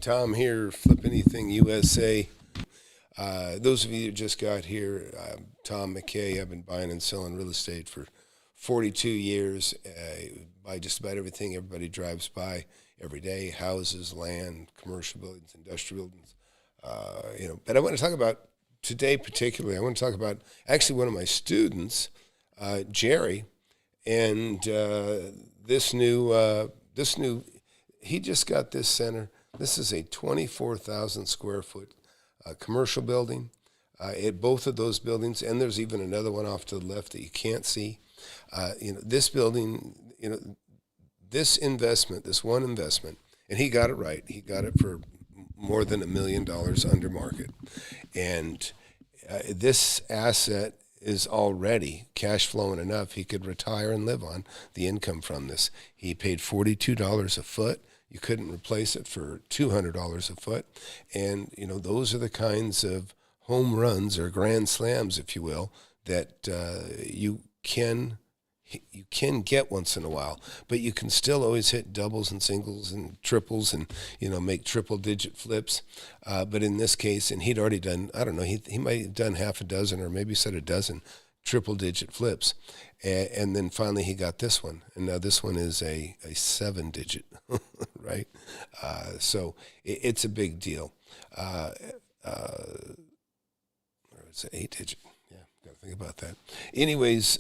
Tom here, FlipAnything USA. Those of you who just got here, I'm Tom McKay. I've been buying and selling real estate for 42 years. Buy just about everything everybody drives by every day: houses, land, commercial buildings, industrial buildings. But I want to talk about today particularly. I want to talk about actually one of my students, Jerry, and this new. He just got this center. This is a 24,000 square foot commercial building. At both of those buildings, and there's even another one off to the left that you can't see. This building, this investment, this one investment, and he got it right. He got it for more than $1 million under market, and this asset is already cash flowing enough he could retire and live on the income from this. He paid $42 a foot. You couldn't replace it for $200 a foot. And, those are the kinds of home runs or grand slams, if you will, that you can get once in a while, but you can still always hit doubles and singles and triples and, make triple digit flips. But in this case, and he'd already done, I don't know, he might have done half a dozen or maybe said a dozen triple digit flips. And then finally he got this one. And now this one is a 7-digit, right? So it's a big deal. Or it's an 8-digit. Yeah, got to think about that. Anyways,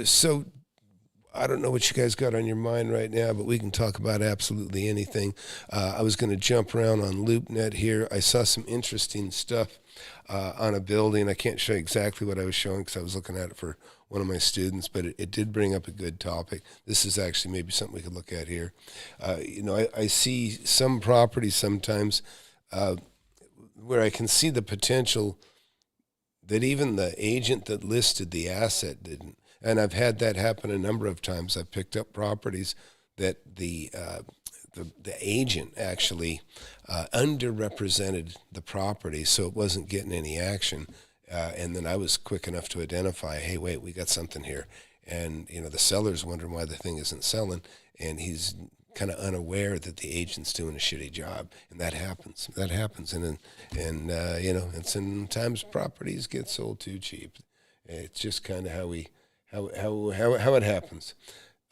so I don't know what you guys got on your mind right now, but we can talk about absolutely anything. I was going to jump around on LoopNet here. I saw some interesting stuff on a building. I can't show you exactly what I was showing because I was looking at it for one of my students, but it did bring up a good topic. This is actually maybe something we could look at here. I see some properties sometimes where I can see the potential that even the agent that listed the asset didn't. And I've had that happen a number of times. I've picked up properties that the agent actually underrepresented the property, so it wasn't getting any action. And then I was quick enough to identify, hey, wait, we got something here. And, the seller's wondering why the thing isn't selling, and he's kind of unaware that the agent's doing a shitty job. And that happens. And sometimes properties get sold too cheap. It's just kind of how it happens.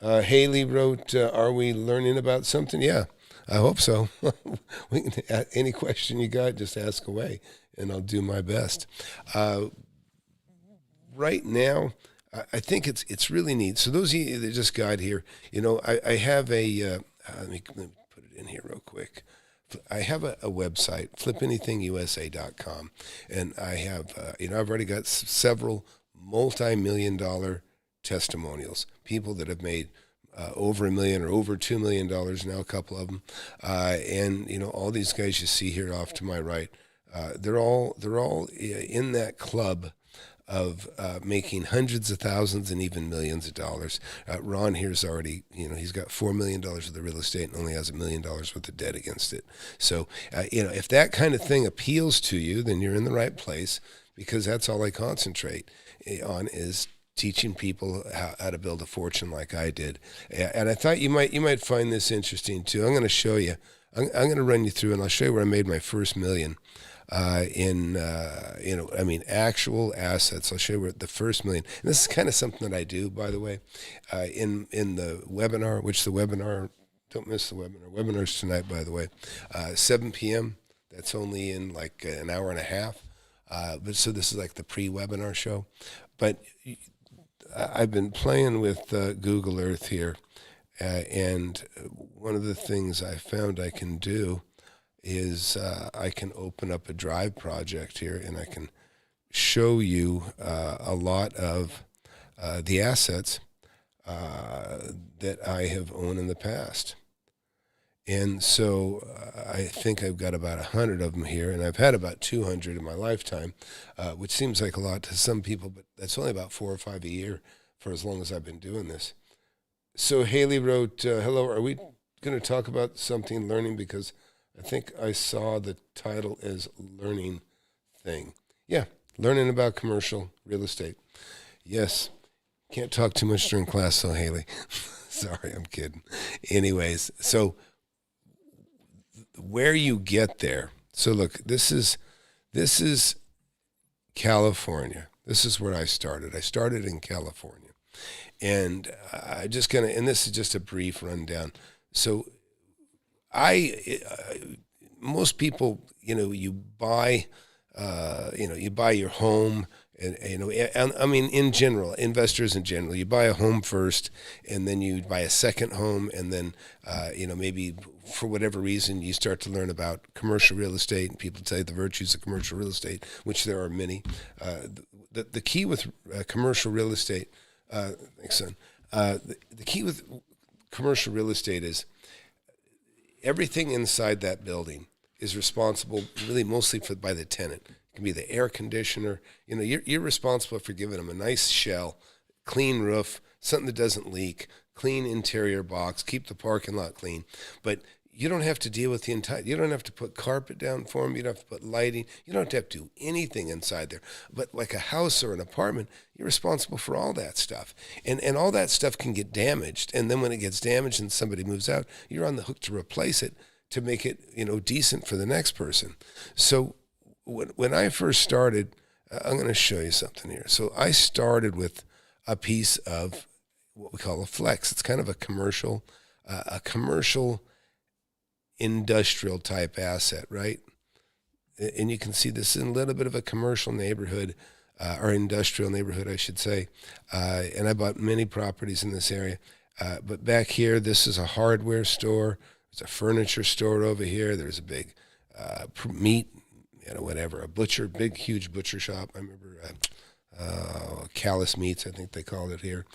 Haley wrote, "Are we learning about something?" Yeah, I hope so. Any question you got, just ask away, and I'll do my best. Right now, I think it's really neat. So those of you that just got here, I have a. Let me put it in here real quick. I have a website, FlipAnythingUSA.com, and I have, I've already got several multi-million-dollar testimonials, people that have made over $1 million or over $2 million now, a couple of them, and all these guys you see here off to my right, they're all in that club of making hundreds of thousands and even millions of dollars. Ron here's already, he's got $4 million worth of real estate and only has $1 million worth of debt against it. So, if that kind of thing appeals to you, then you're in the right place, because that's all I concentrate on is teaching people how to build a fortune like I did. And I thought you might find this interesting too. I'm going to show you. I'm going to run you through, and I'll show you where I made my first million actual assets. I'll show you where the first million. And this is kind of something that I do, by the way, in the webinar, don't miss the webinar. Webinar's tonight, by the way, 7 p.m. That's only in like an hour and a half. But so this is like the pre-webinar show. But I've been playing with Google Earth here, and one of the things I found I can do is I can open up a Drive project here, and I can show you a lot of the assets that I have owned in the past. And so I think I've got about 100 of them here, and I've had about 200 in my lifetime, which seems like a lot to some people, but that's only about 4 or 5 a year for as long as I've been doing this. So Haley wrote, hello, are we going to talk about something learning? Because I think I saw the title as learning thing. Yeah, learning about commercial real estate. Yes, can't talk too much during class, though, Haley. Sorry, I'm kidding. Anyways, so where you get there. So look, this is California. This is where I started. I started in California. And and this is just a brief rundown. So most people, you buy your home, and I mean, in general, investors in general, you buy a home first, and then you buy a second home, and then, maybe for whatever reason, you start to learn about commercial real estate, and people tell you the virtues of commercial real estate, which there are many. The key with commercial real estate, thanks, son. The key with commercial real estate is everything inside that building is responsible really mostly by the tenant. It can be the air conditioner. You're responsible for giving them a nice shell, clean roof, something that doesn't leak, clean interior box, keep the parking lot clean. But you don't have to deal with you don't have to put carpet down for them. You don't have to put lighting. You don't have to do anything inside there. But like a house or an apartment, you're responsible for all that stuff. And all that stuff can get damaged. And then when it gets damaged and somebody moves out, you're on the hook to replace it to make it, decent for the next person. So when I first started, I'm going to show you something here. So I started with a piece of what we call a flex. It's kind of a commercial industrial type asset, right? And you can see this is a little bit of a commercial neighborhood, or industrial neighborhood, I should say. And I bought many properties in this area. But back here, this is a hardware store. There's a furniture store over here. There's a big meat, a butcher, big, huge butcher shop. I remember Callus Meats, I think they called it here.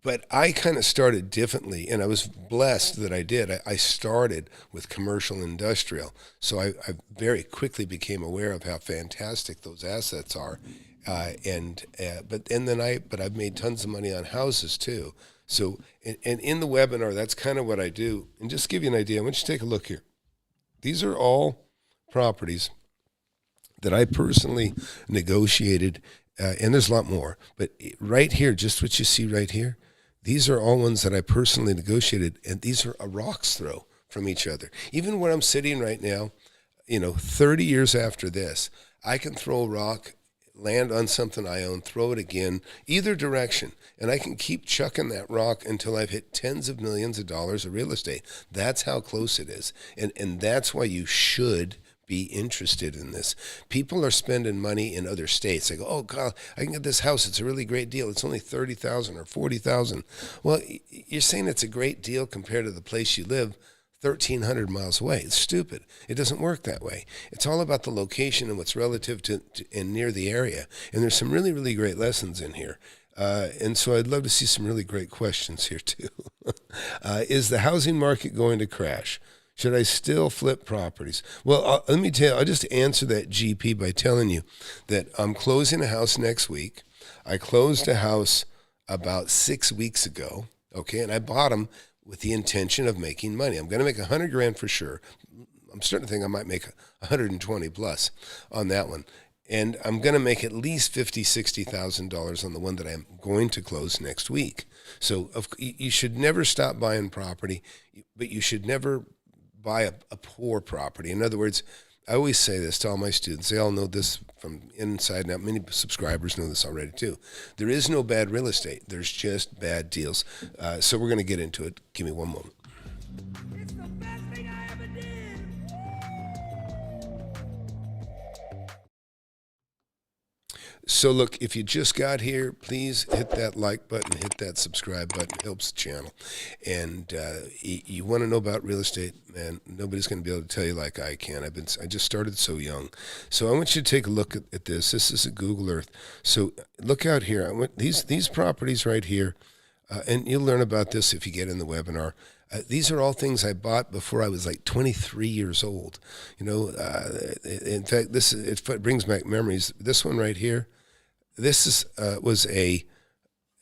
But I kind of started differently, and I was blessed that I did. I started with commercial industrial, so I very quickly became aware of how fantastic those assets are, but I've made tons of money on houses too. So, and in the webinar, that's kind of what I do. And just to give you an idea, I want you to take a look here. These are all properties that I personally negotiated, and there's a lot more. But right here, just what you see right here, these are all ones that I personally negotiated, and these are a rock's throw from each other. Even where I'm sitting right now, 30 years after this, I can throw a rock, land on something I own, throw it again, either direction, and I can keep chucking that rock until I've hit tens of millions of dollars of real estate. That's how close it is, and that's why you should be interested in this. People are spending money in other states. They go, oh God, I can get this house. It's a really great deal. It's only $30,000 or $40,000. Well, you're saying it's a great deal compared to the place you live 1,300 miles away. It's stupid. It doesn't work that way. It's all about the location and what's relative to and near the area. And there's some really, really great lessons in here. And so I'd love to see some really great questions here too. Is the housing market going to crash? Should I still flip properties? Well, let me tell you, I'll just answer that GP by telling you that I'm closing a house next week. I closed a house about 6 weeks ago, okay, and I bought them with the intention of making money. I'm going to make $100,000 for sure. I'm starting to think I might make 120 plus on that one. And I'm going to make at least $50,000-$60,000 on the one that I'm going to close next week. So you should never stop buying property, but you should never buy a poor property. In other words, I always say this to all my students. They all know this from inside and out. Many subscribers know this already too. There is no bad real estate. There's just bad deals. So we're going to get into it. Give me one moment. It's the best thing I ever did. So look, if you just got here, please hit that like button, hit that subscribe button. It helps the channel. And you want to know about real estate, man, nobody's going to be able to tell you like I can. I just started so young. So I want you to take a look at this. This is a Google Earth. So look out here. I want these properties right here, and you'll learn about this if you get in the webinar. These are all things I bought before I was like 23 years old. In fact, it brings back memories. This one right here, this was a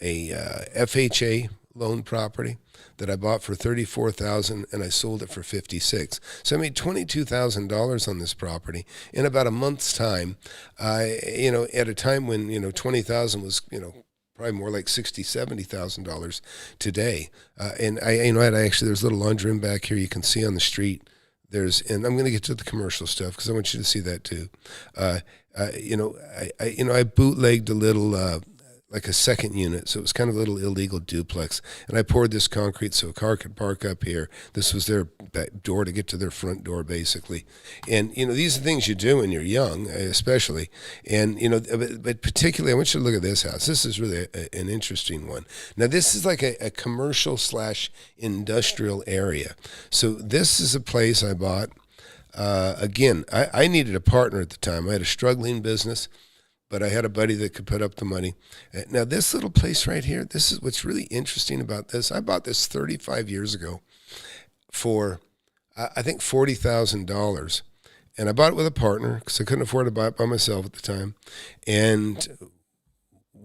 FHA loan property that I bought for $34,000 and I sold it for $56,000. So I made $22,000 on this property in about a month's time. At a time when $20,000 was probably more like $60,000-$70,000 today. And I actually, there's a little laundry room back here you can see on the street. And I'm going to get to the commercial stuff because I want you to see that too. I bootlegged a little, like a second unit, so it was kind of a little illegal duplex. And I poured this concrete so a car could park up here. This was their back door to get to their front door, basically. And, these are things you do when you're young, especially. And, but particularly, I want you to look at this house. This is really an interesting one. Now, this is like a commercial/industrial area. So this is a place I bought. Again, I needed a partner at the time. I had a struggling business, but I had a buddy that could put up the money. Now, this little place right here, this is what's really interesting about this. I bought this 35 years ago for, I think, $40,000. And I bought it with a partner because I couldn't afford to buy it by myself at the time. And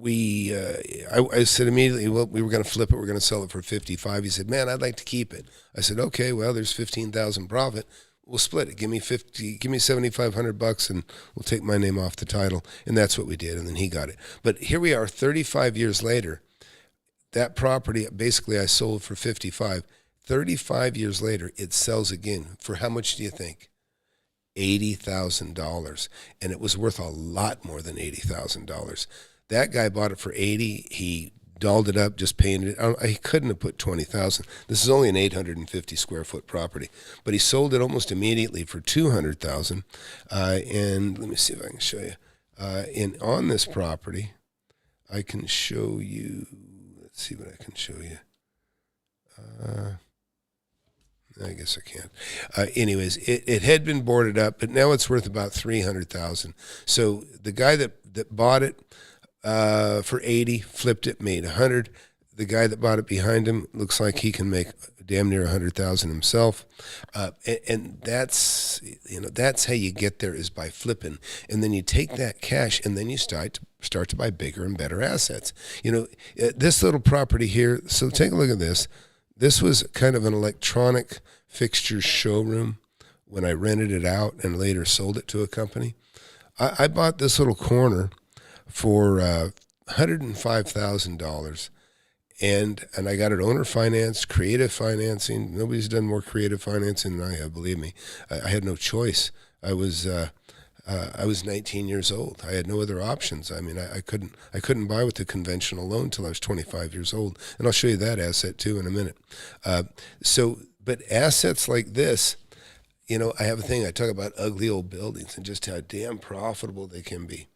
I said immediately, well, we were going to flip it. We're going to sell it for 55. He said, man, I'd like to keep it. I said, okay, well, there's 15,000 profit. We'll split it. Give me $7,500 and we'll take my name off the title. And that's what we did. And then he got it. But here we are 35 years later. That property, basically I sold for 55. 35 years later, it sells again. For how much do you think? $80,000. And it was worth a lot more than $80,000. That guy bought it for 80. He dolled it up, just painted it. He couldn't have put 20,000. This is only an 850 square foot property, but he sold it almost immediately for 200,000. And let me see if I can show you. And on this property, I can show you. Let's see what I can show you. I guess I can't. Anyways, it had been boarded up, but now it's worth about 300,000. So the guy that bought it for 80, flipped it, made 100. The guy that bought it behind him looks like he can make damn near 100,000 himself. And that's how you get there, is by flipping. And then you take that cash and then you start to buy bigger and better assets. This little property here, so take a look at this. This was kind of an electronic fixture showroom when I rented it out and later sold it to a company. I bought this little corner for $105,000, and I got it owner financed, creative financing. Nobody's done more creative financing than I have, believe me. I had no choice. I was 19 years old. I had no other options. I mean, I couldn't buy with a conventional loan till I was 25 years old, and I'll show you that asset too in a minute. But assets like this, I have a thing. I talk about ugly old buildings and just how damn profitable they can be.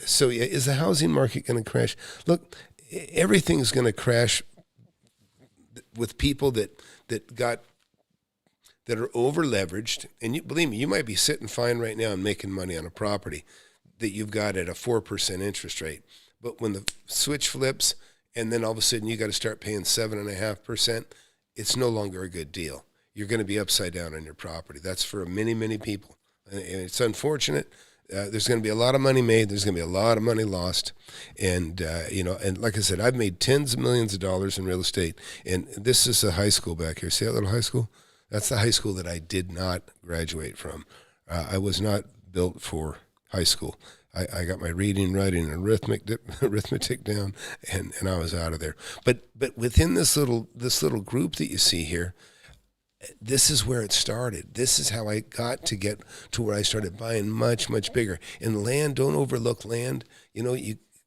So is the housing market going to crash? Look, everything's going to crash with people that are over leveraged. And believe me, you might be sitting fine right now and making money on a property that you've got at a 4% interest rate. But when the switch flips and then all of a sudden you got to start paying 7.5%, it's no longer a good deal. You're going to be upside down on your property. That's for many, many people. And it's unfortunate. There's going to be a lot of money made. There's going to be a lot of money lost. And, and like I said, I've made tens of millions of dollars in real estate. And this is a high school back here. See that little high school? That's the high school that I did not graduate from. I was not built for high school. I got my reading, writing, and arithmetic down, and I was out of there. But within this little group that you see here, this is where it started. This is how I got to get to where I started buying much, much bigger. And land, don't overlook land.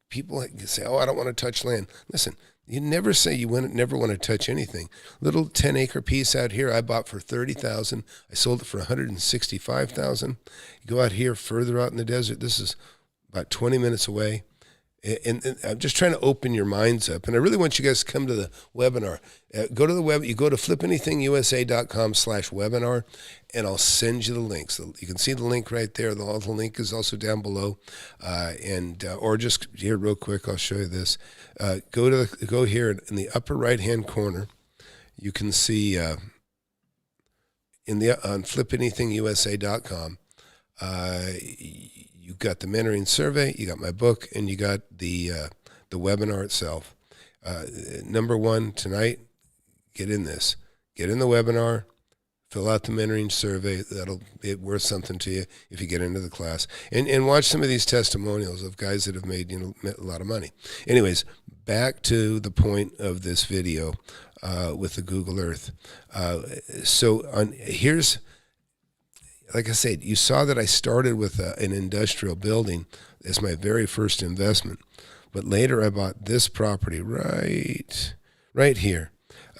People say, oh, I don't want to touch land. Listen, you never say you never want to touch anything. Little 10-acre piece out here I bought for $30,000. I sold it for $165,000. You go out here further out in the desert. This is about 20 minutes away. And I'm just trying to open your minds up. And I really want you guys to come to the webinar. Go to the web. You go to FlipAnythingUSA.com/webinar, and I'll send you the links. You can see the link right there. The link is also down below. Or just here real quick, I'll show you this. Go here in the upper right-hand corner. You can see on FlipAnythingUSA.com. You got the mentoring survey, you got my book, and you got the webinar itself. Number one tonight, get in this. Get in the webinar, Fill out the mentoring survey. That'll be worth something to you if you get into the class. And watch some of these testimonials of guys that have made a lot of money. Anyways, back to the point of this video with the Google Earth. Here's, like I said, you saw that I started with an industrial building as my very first investment, but later I bought this property right here.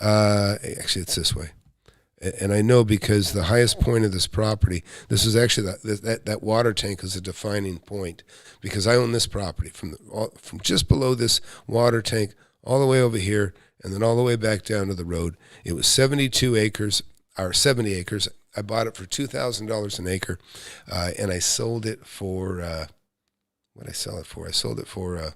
Actually, it's this way. And I know because the highest point of this property, this is actually that water tank is a defining point, because I own this property from just below this water tank all the way over here and then all the way back down to the road. It was 72 acres, or 70 acres. I bought it for $2,000 an acre, and I sold it for, what did I sell it for? I sold it for,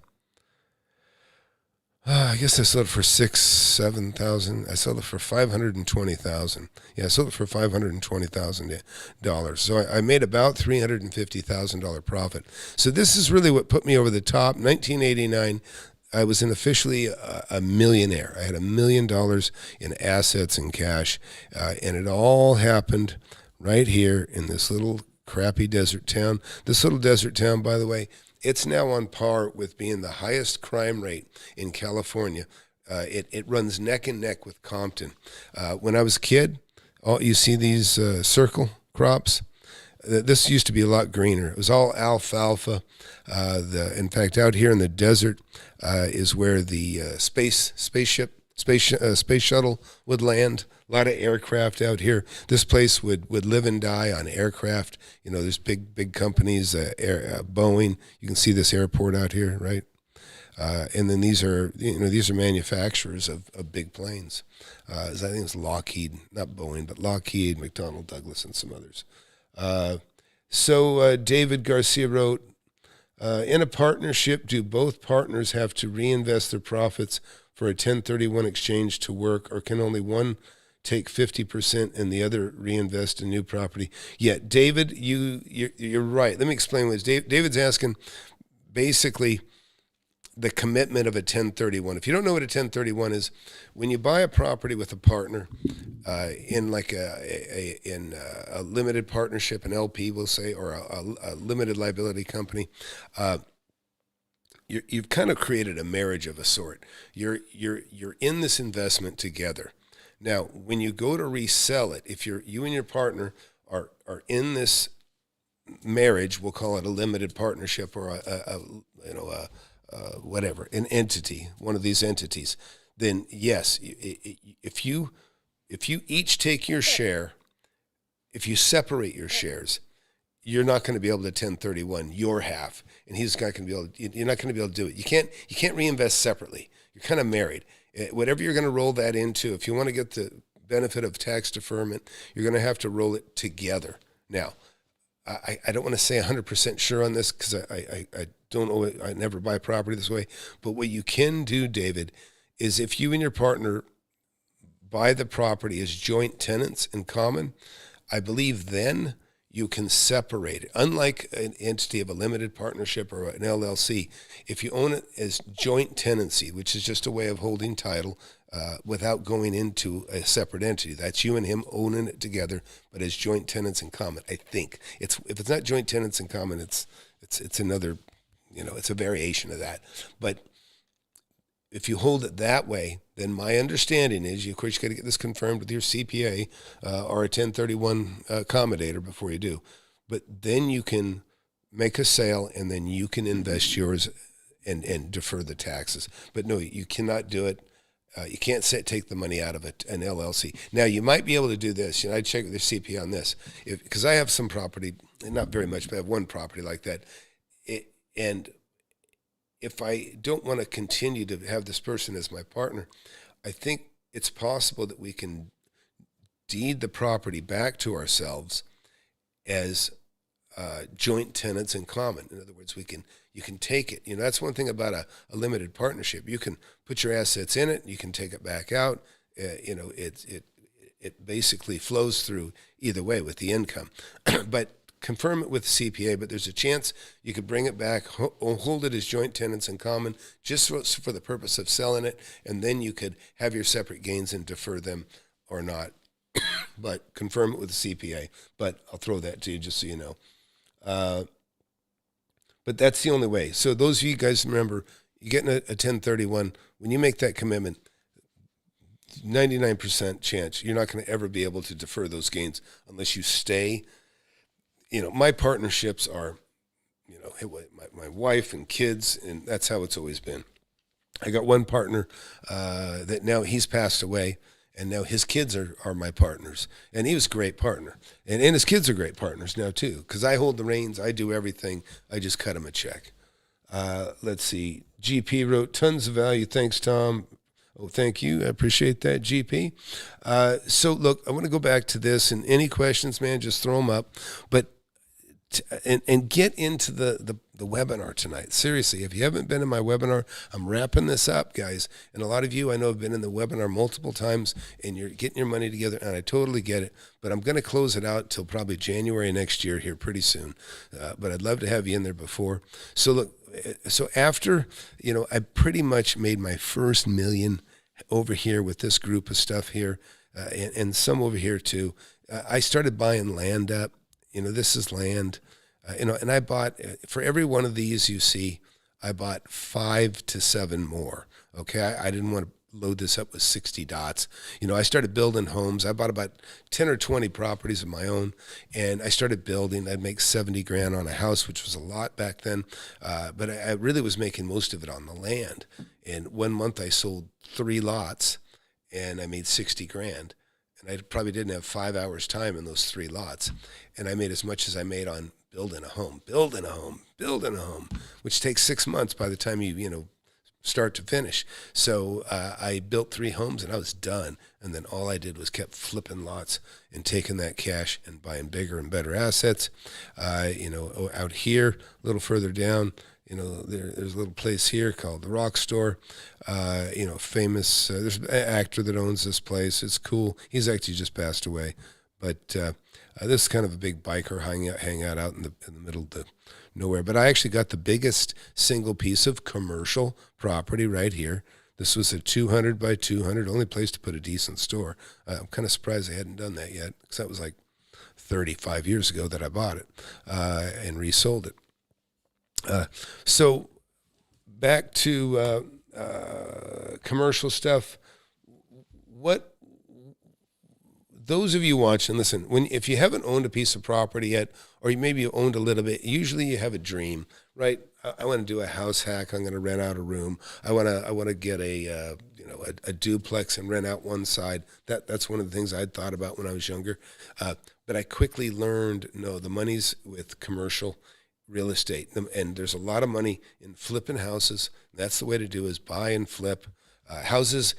I guess I sold it for $7,000. I sold it for $520,000. Yeah, I sold it for $520,000. So I made about $350,000 profit. So this is really what put me over the top. 1989, I was officially a millionaire. I had $1 million in assets and cash, and it all happened right here in this little crappy desert town. This little desert town, by the way, it's now on par with being the highest crime rate in California. It runs neck and neck with Compton. When I was a kid, you see these circle crops. This used to be a lot greener. It was all alfalfa. In fact, out here in the desert is where the space shuttle would land. A lot of aircraft out here. This place would live and die on aircraft. There's big companies, Boeing. You can see this airport out here, right? And then these are manufacturers of big planes. I think it's Lockheed, not Boeing, but Lockheed, McDonnell Douglas, and some others. David Garcia wrote, in a partnership, do both partners have to reinvest their profits for a 1031 exchange to work, or can only one take 50% and the other reinvest in new property? Yeah, David, you're right. Let me explain what David's asking. Basically, the commitment of a 1031. If you don't know what a 1031 is, when you buy a property with a partner in like a limited partnership, an LP, we'll say, or a limited liability company, you've kind of created a marriage of a sort. You're in this investment together. Now, when you go to resell it, if you and your partner are in this marriage, we'll call it a limited partnership or whatever, an entity, one of these entities, then yes, if you each take your share, if you separate your shares, you're not going to be able to 1031 your half, and he's not going to be able to, you're not going to be able to do it. You can't reinvest separately. You're kind of married. Whatever you're going to roll that into, if you want to get the benefit of tax deferment, you're going to have to roll it together. Now, I don't want to say 100% sure on this because I don't know. I never buy property this way. But what you can do, David, is if you and your partner buy the property as joint tenants in common, I believe then you can separate it. Unlike an entity of a limited partnership or an LLC, if you own it as joint tenancy, which is just a way of holding title without going into a separate entity, that's you and him owning it together, but as joint tenants in common. I think if it's not joint tenants in common, it's another, it's a variation of that. But if you hold it that way, then my understanding is, of course, you got to get this confirmed with your CPA or a 1031 accommodator before you do. But then you can make a sale, and then you can invest yours and defer the taxes. But no, you cannot do it. You can't take the money out of an LLC. Now, you might be able to do this. I'd check with your CPA on this. Because I have some property, not very much, but I have one property like that. And if I don't want to continue to have this person as my partner, I think it's possible that we can deed the property back to ourselves as joint tenants in common. In other words, you can take it. That's one thing about a limited partnership. You can put your assets in it. You can take it back out. It basically flows through either way with the income. But confirm it with the CPA, but there's a chance you could bring it back, hold it as joint tenants in common, just for the purpose of selling it, and then you could have your separate gains and defer them or not. but confirm it with the CPA. But I'll throw that to you just so you know. But that's the only way. So those of you guys remember, you're getting a 1031. When you make that commitment, 99% chance you're not going to ever be able to defer those gains unless you stay. My partnerships are, my wife and kids, and that's how it's always been. I got one partner that now he's passed away, and now his kids are my partners. And he was a great partner. And his kids are great partners now, too, because I hold the reins. I do everything. I just cut him a check. Let's see. GP wrote, tons of value. Thanks, Tom. Oh, thank you. I appreciate that, GP. So, look, I want to go back to this. And any questions, man, just throw them up. But and get into the webinar tonight. Seriously, if you haven't been in my webinar, I'm wrapping this up, guys. And a lot of you I know have been in the webinar multiple times, and you're getting your money together, and I totally get it. But I'm going to close it out till probably January next year here pretty soon. But I'd love to have you in there before. So look, so after, I pretty much made my first $1 million over here with this group of stuff here, and some over here too. I started buying land up. This is land, and I bought, for every one of these you see, I bought 5 to 7 more. Okay. I didn't want to load this up with 60 dots. I started building homes. I bought about 10 or 20 properties of my own, and I started building. I'd make 70 grand on a house, which was a lot back then. But I really was making most of it on the land. And one month I sold 3 lots and I made 60 grand. And I probably didn't have 5 hours time in those 3 lots. And I made as much as I made on building a home, which takes 6 months by the time you start to finish. So I built 3 homes and I was done. And then all I did was kept flipping lots and taking that cash and buying bigger and better assets. Out here, a little further down, there's a little place here called the Rock Store. Famous, there's an actor that owns this place. It's cool. He's actually just passed away. But this is kind of a big biker hangout out in the middle of nowhere. But I actually got the biggest single piece of commercial property right here. This was a 200 by 200, only place to put a decent store. I'm kind of surprised they hadn't done that yet, because that was like 35 years ago that I bought it and resold it. So back to commercial stuff. What those of you watching, listen, if you haven't owned a piece of property yet, or maybe you owned a little bit, usually you have a dream, right? I want to do a house hack. I'm going to rent out a room. I want to get a duplex and rent out one side. That's one of the things I'd thought about when I was younger. But I quickly learned, no, the money's with commercial real estate. And there's a lot of money in flipping houses. That's the way to do is buy and flip. Houses,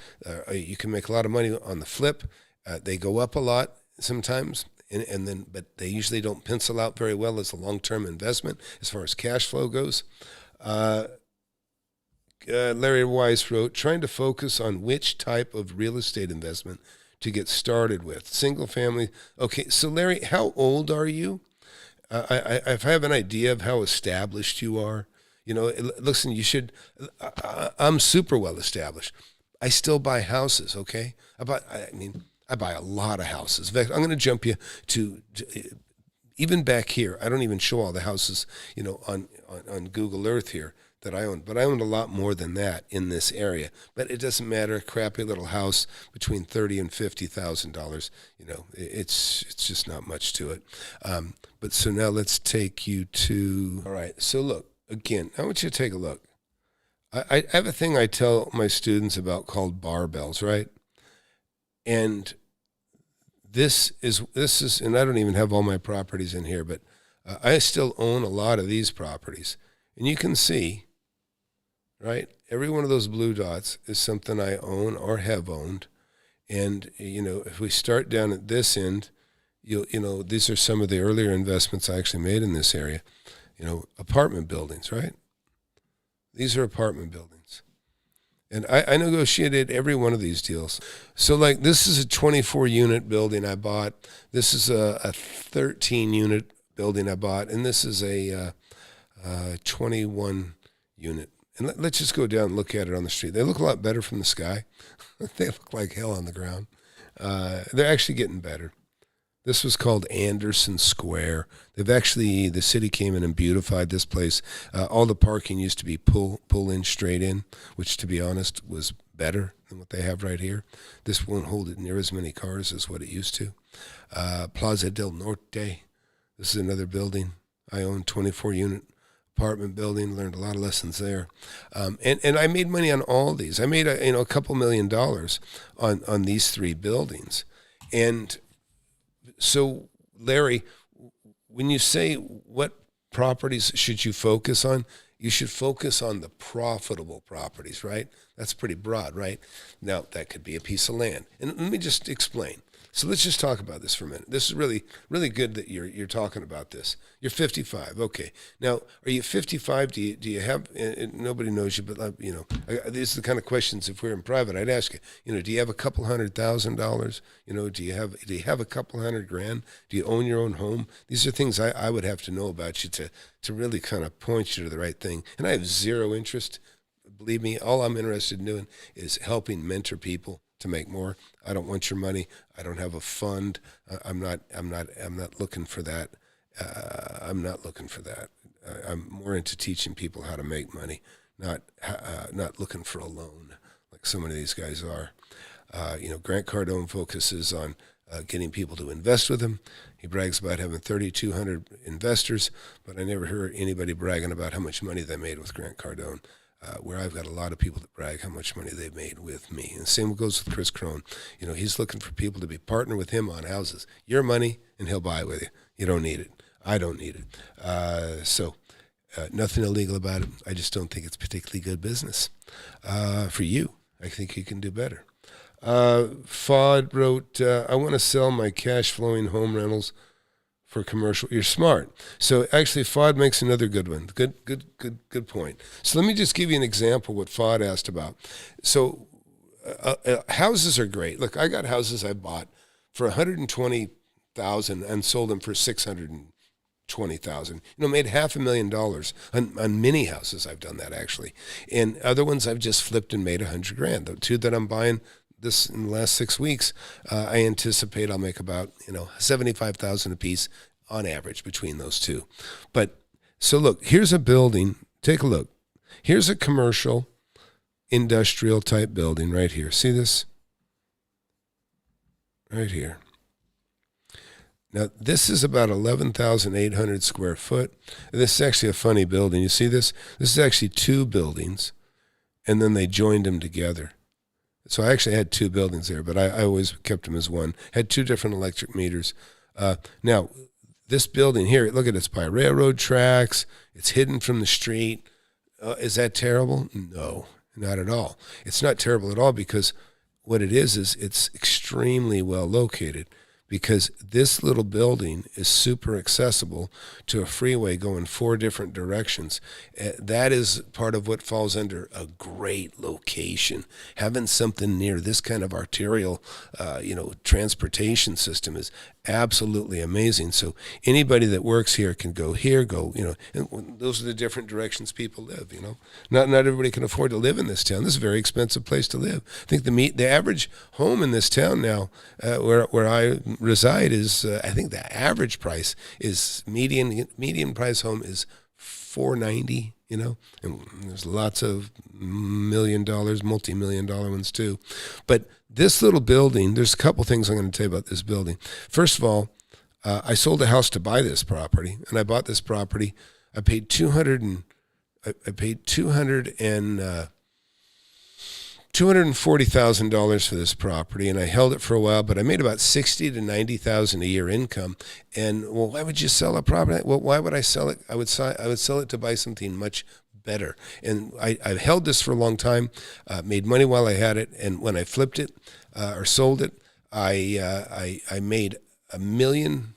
you can make a lot of money on the flip. They go up a lot sometimes, but they usually don't pencil out very well as a long-term investment as far as cash flow goes. Larry Weiss wrote, trying to focus on which type of real estate investment to get started with. Single family. Okay, so Larry, how old are you? I have an idea of how established you are. Listen, you should, I'm super well established. I still buy houses, okay? I buy a lot of houses. In fact, I'm going to jump you to even back here. I don't even show all the houses, on Google Earth here that I own, but I own a lot more than that in this area. But it doesn't matter. A crappy little house between $30,000 and $50,000. It's just not much to it. But so now let's take you to. All right. So look again. I want you to take a look. I have a thing I tell my students about called barbells, right? And this is, and I don't even have all my properties in here, but I still own a lot of these properties. And you can see, right, every one of those blue dots is something I own or have owned. And, if we start down at this end, these are some of the earlier investments I actually made in this area. Apartment buildings, right? These are apartment buildings. And I negotiated every one of these deals. So like this is a 24-unit building I bought. This is a 13-unit building I bought. And this is a 21-unit. And let's just go down and look at it on the street. They look a lot better from the sky. They look like hell on the ground. They're actually getting better. This was called Anderson Square. The city came in and beautified this place. All the parking used to be pull in straight in, which, to be honest, was better than what they have right here. This won't hold it near as many cars as what it used to. Plaza del Norte. This is another building I own, 24-unit apartment building. Learned a lot of lessons there, and I made money on all these. I made a couple $1 million on these 3 buildings, and so Larry, when you say what properties should you focus on, you should focus on the profitable properties, right? That's pretty broad, right? Now that could be a piece of land, and let me just explain. So let's just talk about this for a minute. This is really, really good that you're talking about this. You're 55, okay. Now, are you 55? Do you have? Nobody knows you, but these are the kind of questions. If we're in private, I'd ask you. Do you have a couple $100,000? Do you have a couple $100,000? Do you own your own home? These are things I would have to know about you to really kind of point you to the right thing. And I have zero interest. Believe me, all I'm interested in doing is helping mentor people to make more. I don't want your money. I don't have a fund. I'm not looking for that. I'm not looking for that. I'm more into teaching people how to make money, not looking for a loan like so many of these guys are. Grant Cardone focuses on getting people to invest with him. He brags about having 3,200 investors, but I never hear anybody bragging about how much money they made with Grant Cardone. Where I've got a lot of people that brag how much money they've made with me. And the same goes with Chris Crone. He's looking for people to be partner with him on houses. Your money, and he'll buy it with you. You don't need it. I don't need it. So nothing illegal about it. I just don't think it's particularly good business for you. I think you can do better. Fod wrote, I want to sell my cash-flowing home rentals for commercial. You're smart. So actually, Fod makes another good one. Good point. So let me just give you an example of what Fod asked about. So houses are great. Look, I got houses I bought for $120,000 and sold them for $620,000. Made $500,000 on many houses. I've done that actually, and other ones I've just flipped and made $100,000. The 2 that I'm buying this in the last 6 weeks, I anticipate I'll make about $75,000 a piece on average between those 2. But so look, here's a building. Take a look. Here's a commercial, industrial type building right here. See this? Right here. Now this is about 11,800 square foot. This is actually a funny building. You see this? This is actually 2 buildings, and then they joined them together. So I actually had 2 buildings there, but I always kept them as one. Had 2 different electric meters. Now, this building here, look at it, it's by railroad tracks. It's hidden from the street. Is that terrible? No, not at all. It's not terrible at all because what it is it's extremely well located. Because this little building is super accessible to a freeway going 4 different directions. That is part of what falls under a great location. Having something near this kind of arterial, transportation system is absolutely amazing. So anybody that works here can go here, and those are the different directions people live, Not everybody can afford to live in this town. This is a very expensive place to live. I think the average home in this town now, where I reside is, I think the average price is median price home is $490, and there's lots of $1 million, multi-million-dollar ones too. But this little building, there's a couple things I'm going to tell you about this building. First of all, I sold a house to buy this property, and I bought this property. I paid $240,000 for this property, and I held it for a while, but I made about $60,000 to $90,000 a year income. And why would you sell a property? Well, why would I sell it? I would sell it to buy something much better. And I held this for a long time, made money while I had it, and when I flipped it or sold it, I made $1.5 million.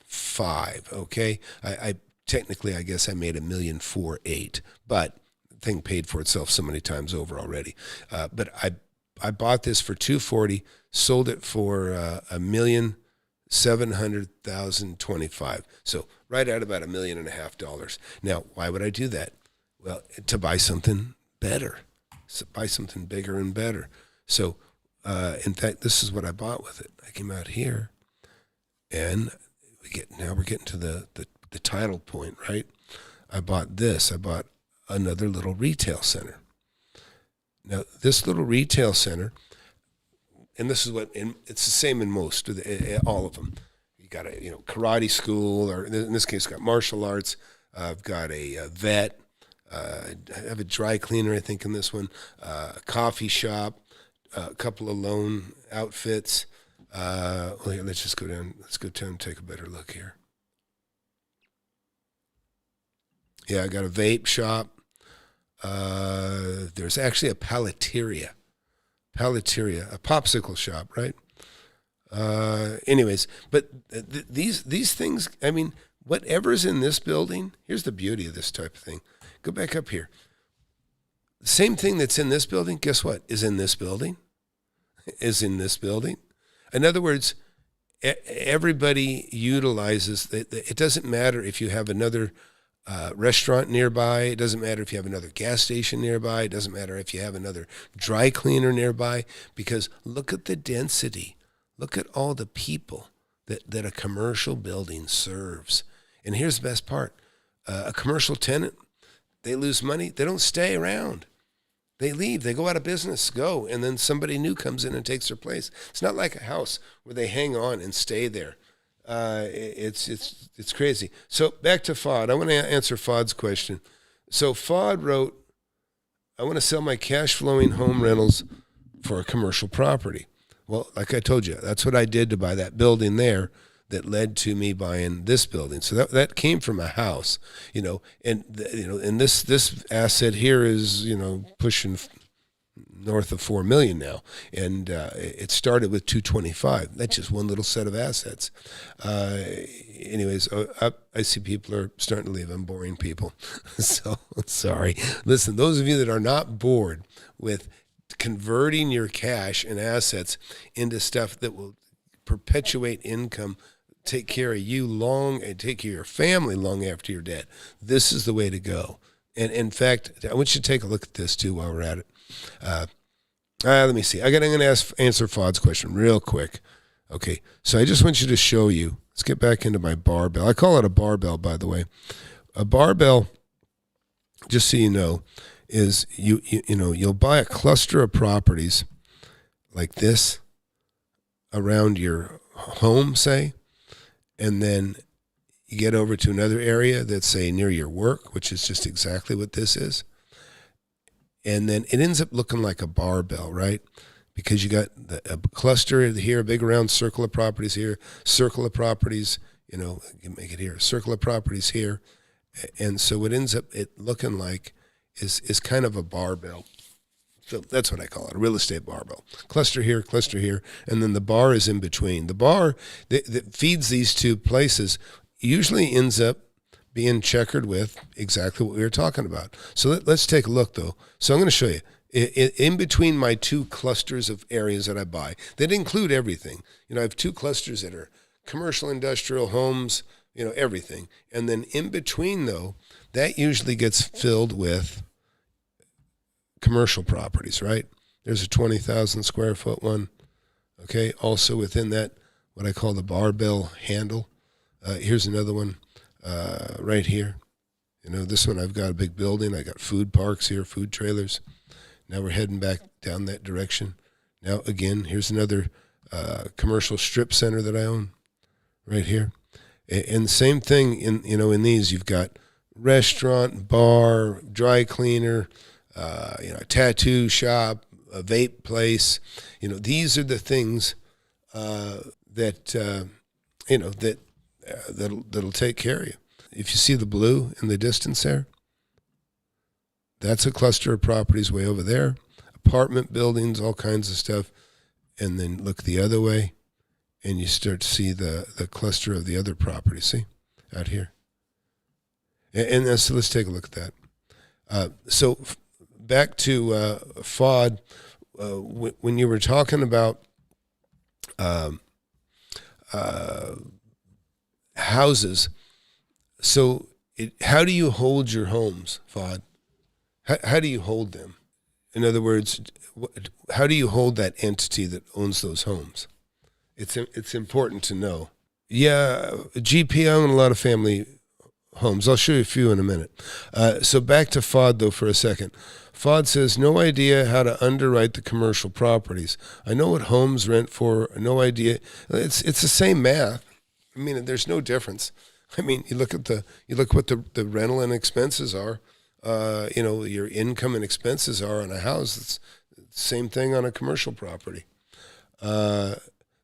Okay, I technically I guess I made $1.48 million, but the thing paid for itself so many times over already. But I bought this for $240,000, sold it for $1,700,025. So right at about $1.5 million. Now, why would I do that? Well, to buy something better, buy something bigger and better. So, in fact, this is what I bought with it. I came out here, and we're getting to the title point, right? I bought this. I bought another little retail center. Now, this little retail center, and this is it's the same in most of all of them. You got a karate school, or in this case, got martial arts. I've got a vet. I have a dry cleaner, I think, in this one. A coffee shop, a couple of loan outfits. Let's just go down. Let's go down and take a better look here. Yeah, I got a vape shop. There's actually a paleteria, a popsicle shop, right? Anyways, but these things, I mean, whatever's in this building, here's the beauty of this type of thing. Go back up here. The same thing that's in this building, guess what, is in this building? In other words, everybody utilizes, it doesn't matter if you have another restaurant nearby. It doesn't matter if you have another gas station nearby. It doesn't matter if you have another dry cleaner nearby, because look at the density. Look at all the people that a commercial building serves. And here's the best part. A commercial tenant, they lose money. They don't stay around. They leave. They go out of business, and then somebody new comes in and takes their place. It's not like a house where they hang on and stay there. It's crazy. So back to Fod. I want to answer Fod's question. So Fod wrote, I want to sell my cash flowing home rentals for a commercial property. Well, like I told you, that's what I did to buy that building there that led to me buying this building. So that came from a house, and this asset here is, pushing north of $4 million now, and it started with 225. That's just one little set of assets. Anyways, I see people are starting to leave. I'm boring people, so sorry. Listen, those of you that are not bored with converting your cash and assets into stuff that will perpetuate income, take care of you long, and take care of your family long after you're dead, this is the way to go. And in fact, I want you to take a look at this too while we're at it. Let me see. I'm going to answer Fod's question real quick. Okay, so I just want you to show you. Let's get back into my barbell. I call it a barbell, by the way. A barbell, just so you know, is you'll buy a cluster of properties like this around your home, say, and then you get over to another area that's, say, near your work, which is just exactly what this is. And then it ends up looking like a barbell, right? Because you got a cluster here, a big round circle of properties here, circle of properties, you can make it here, circle of properties here. And so what ends up it looking like is kind of a barbell. So that's what I call it, a real estate barbell. Cluster here, and then the bar is in between. The bar that feeds these two places usually ends up being checkered with exactly what we were talking about. So let's take a look, though. So I'm going to show you. In between my two clusters of areas that I buy, that include everything. I have two clusters that are commercial, industrial, homes, everything. And then in between, though, that usually gets filled with commercial properties, right? There's a 20,000 square foot one. Okay. Also within that, what I call the barbell handle. Here's another one right here. This one, I've got a big building. I got food parks here, food trailers. Now we're heading back down that direction. Now, again, here's another commercial strip center that I own right here. And same thing in these, you've got restaurant, bar, dry cleaner, a tattoo shop, a vape place. These are the things that'll take care of you. If you see the blue in the distance there, that's a cluster of properties way over there, apartment buildings, all kinds of stuff. And then look the other way, and you start to see the cluster of the other properties, see, out here. And so let's take a look at that. So back to FOD, when you were talking about houses, so how do you hold your homes, FOD? How do you hold them? In other words, how do you hold that entity that owns those homes? It's important to know. Yeah, GP, I own a lot of family homes. I'll show you a few in a minute. So back to FOD, though, for a second. FOD says, no idea how to underwrite the commercial properties. I know what homes rent for, no idea. It's the same math. I mean, there's no difference. I mean, you look what the rental and expenses are. Your income and expenses are on a house. It's the same thing on a commercial property.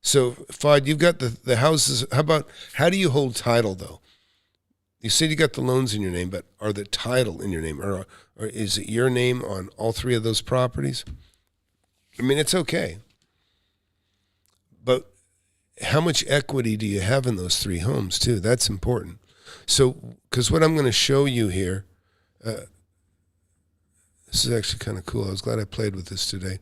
So, FOD, you've got the houses. How do you hold title, though? You said you got the loans in your name, but are the title in your name? Or is it your name on all three of those properties? I mean, it's okay. But how much equity do you have in those three homes, too? That's important. So, because what I'm going to show you here, this is actually kind of cool. I was glad I played with this today.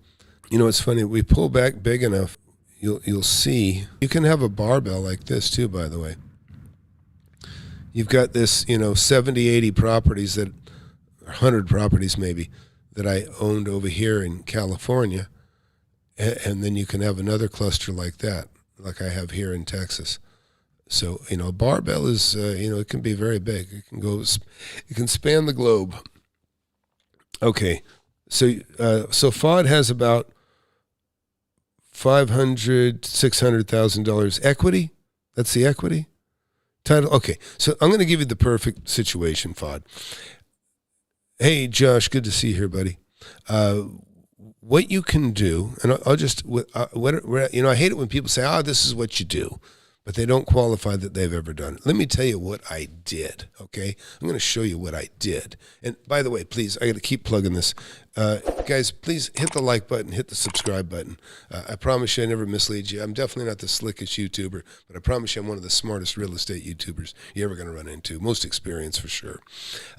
You know, it's funny. We pull back big enough, you'll see. You can have a barbell like this, too, by the way. You've got this, 70, 80 properties 100 properties maybe, that I owned over here in California. And then you can have another cluster like that, like I have here in Texas. So, a barbell is, it can be very big. It can span the globe. Okay. So FOD has about $600,000 equity. That's the equity. Title. Okay, so I'm going to give you the perfect situation, FOD. Hey, Josh, good to see you here, buddy. What you can do, and I'll just, I hate it when people say, this is what you do, but they don't qualify that they've ever done it. Let me tell you what I did, okay? I'm going to show you what I did. And by the way, please, I got to keep plugging this. Guys, please hit the like button, hit the subscribe button. I promise you I never mislead you. I'm definitely not the slickest YouTuber, but I promise you I'm one of the smartest real estate YouTubers you're ever going to run into. Most experience for sure.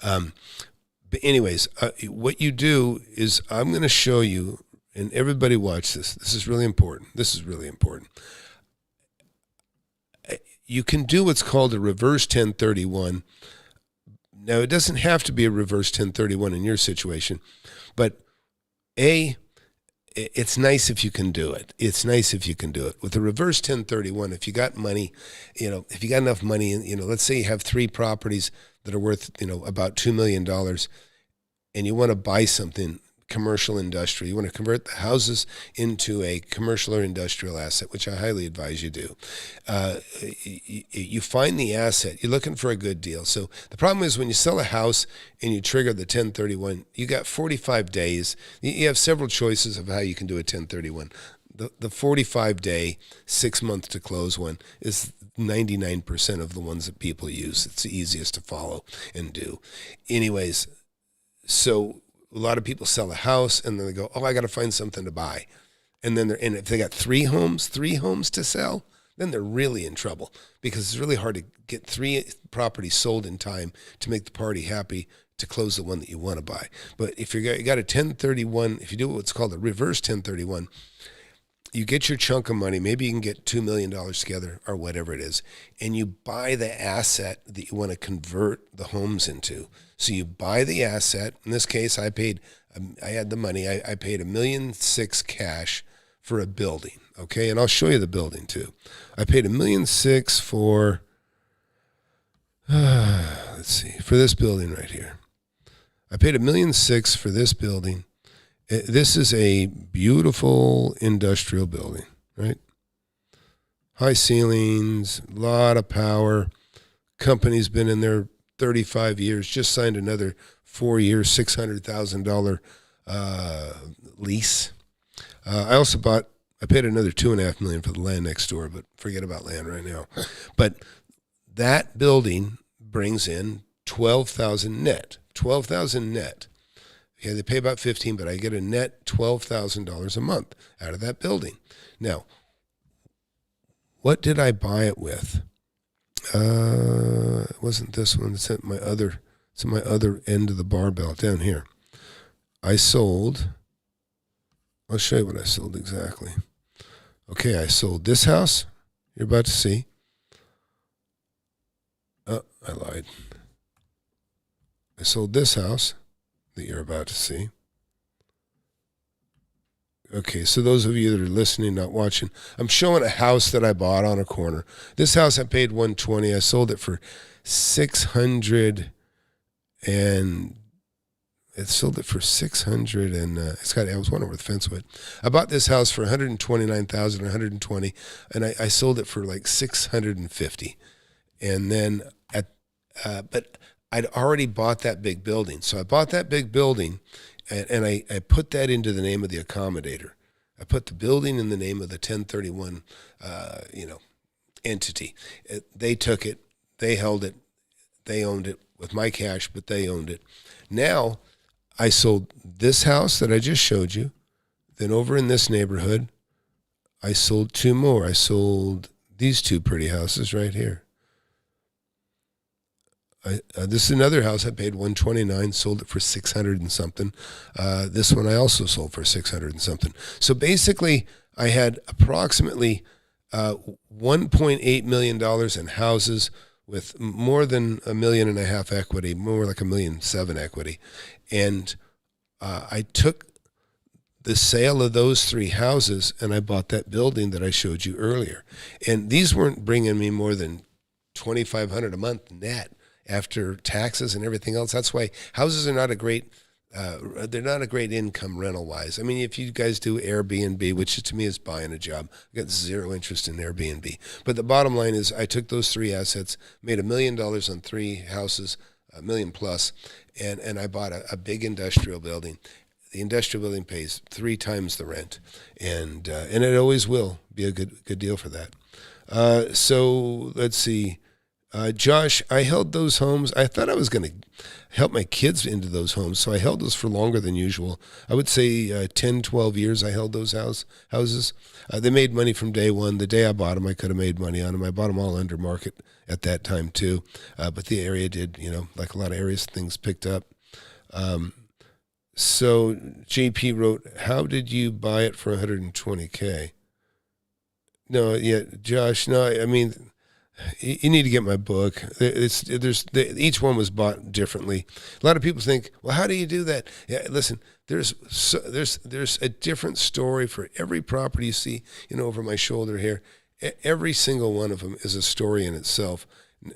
But anyways, what you do is I'm going to show you, and everybody watch this. This is really important. You can do what's called a reverse 1031. Now, it doesn't have to be a reverse 1031 in your situation, but it's nice if you can do it. With a reverse 1031, if you got money, if you got enough money, let's say you have 3 properties that are worth, about $2 million, and you want to buy something commercial industrial. You want to convert the houses into a commercial or industrial asset, which I highly advise you do. You find the asset. You're looking for a good deal. So the problem is when you sell a house and you trigger the 1031, you got 45 days. You have several choices of how you can do a 1031. The 45-day, 6-month to close one is 99% of the ones that people use. It's the easiest to follow and do. Anyways, so a lot of people sell a house and then they go, I got to find something to buy. And if they got 3 homes to sell, then they're really in trouble because it's really hard to get 3 properties sold in time to make the party happy to close the one that you want to buy. But if you got a 1031, if you do what's called a reverse 1031, you get your chunk of money. Maybe you can get $2 million together or whatever it is, and you buy the asset that you want to convert the homes into. So you buy the asset. In this case, I had the money. I paid $1.6 million cash for a building. Okay, and I'll show you the building too. I paid $1.6 million for, for this building right here. I paid $1.6 million for this building. This is a beautiful industrial building, right? High ceilings, a lot of power. Company's been in there 35 years, just signed another 4-year, $600,000 lease. I paid another $2.5 million for the land next door, but forget about land right now. But that building brings in $12,000 net. Okay, they pay about $15,000, but I get a net $12,000 a month out of that building. Now, what did I buy it with? It wasn't this one. It's at my other end of the barbell down here. I'll show you what I sold exactly. Okay, I sold this house you're about to see. Oh, I lied. I sold this house that you're about to see. Okay, so those of you that are listening, not watching, I'm showing a house that I bought on a corner. This house I paid $120. I sold it for $600, and it sold it for $600, and I was wondering where the fence went. I bought this house for $129,000, $120, and I sold it for like $650, and then but I'd already bought that big building, so I bought that big building. And I put that into the name of the accommodator. I put the building in the name of the 1031, entity. They took it, they held it, they owned it with my cash, but they owned it. Now, I sold this house that I just showed you. Then over in this neighborhood, I sold two more. I sold these two pretty houses right here. This is another house I paid $129, sold it for $600 and something. This one I also sold for $600 and something. So basically, I had approximately $1.8 million in houses with more than $1.5 million equity, more like $1.7 million equity. And I took the sale of those three houses and I bought that building that I showed you earlier. And these weren't bringing me more than $2,500 a month net after taxes and everything else. That's why houses are not a great, they're not a great income rental wise. I mean, if you guys do Airbnb, which to me is buying a job, I got zero interest in Airbnb. But the bottom line is I took those three assets, made $1 million on three houses, $1 million plus, and I bought a big industrial building. The industrial building pays 3 times the rent, and it always will be a good deal for that. So let's see. Josh, I held those homes. I thought I was going to help my kids into those homes, so I held those for longer than usual. I would say 10, 12 years I held those houses. They made money from day one. The day I bought them, I could have made money on them. I bought them all under market at that time too, but the area did, like a lot of areas, things picked up. So JP wrote, how did you buy it for $120K? No, yeah, Josh, no, I mean, you need to get my book. Each one was bought differently. A lot of people think, well, how do you do that? Yeah, listen, there's a different story for every property you see, over my shoulder here. Every single one of them is a story in itself.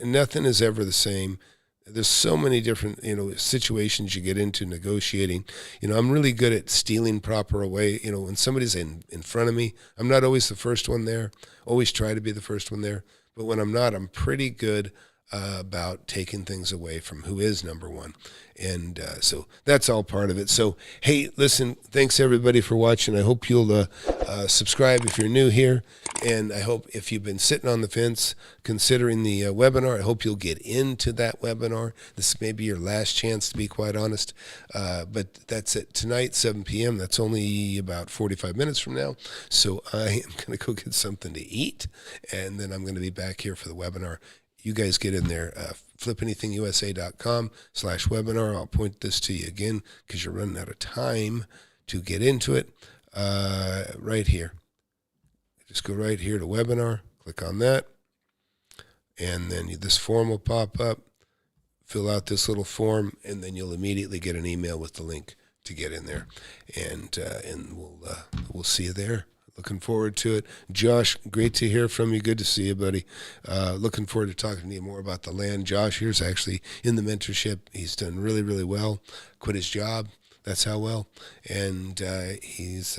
Nothing is ever the same. There's so many different, situations you get into negotiating. I'm really good at stealing proper away. When somebody's in front of me, I'm not always the first one there. Always try to be the first one there. But when I'm not, I'm pretty good about taking things away from who is number one. And so that's all part of it. So, hey, listen, thanks everybody for watching. I hope you'll subscribe if you're new here. And I hope if you've been sitting on the fence considering the webinar, I hope you'll get into that webinar. This may be your last chance, to be quite honest. But that's it tonight, 7 p.m. That's only about 45 minutes from now. So I am going to go get something to eat. And then I'm going to be back here for the webinar. You guys get in there, FlipAnythingUSA.com/webinar. I'll point this to you again because you're running out of time to get into it. Right here. Just go right here to webinar, click on that, and then this form will pop up. Fill out this little form, and then you'll immediately get an email with the link to get in there, and we'll see you there. Looking forward to it. Josh, great to hear from you. Good to see you, buddy. Looking forward to talking to you more about the land. Josh here's actually in the mentorship. He's done really, really well. Quit his job. That's how well. And he's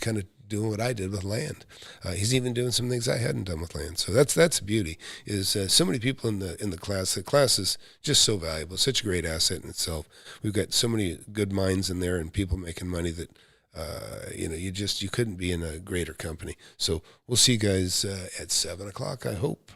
kind of doing what I did with land. He's even doing some things I hadn't done with land. So that's the beauty. Is so many people in the class. The class is just so valuable. Such a great asset in itself. We've got so many good minds in there and people making money that. You couldn't be in a greater company. So we'll see you guys at 7 o'clock, I hope.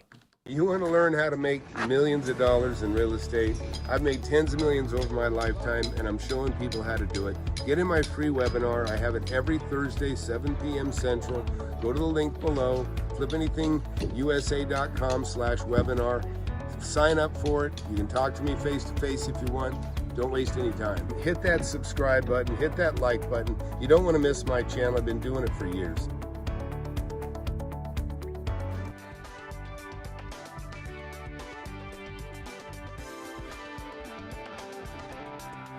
You want to learn how to make millions of dollars in real estate? I've made tens of millions over my lifetime, and I'm showing people how to do it. Get in my free webinar. I have it every Thursday, 7 p.m. Central. Go to the link below, FlipAnythingUSA.com/webinar. Sign up for it. You can talk to me face to face if you want. Don't waste any time. Hit that subscribe button, hit that like button. You don't want to miss my channel. I've been doing it for years.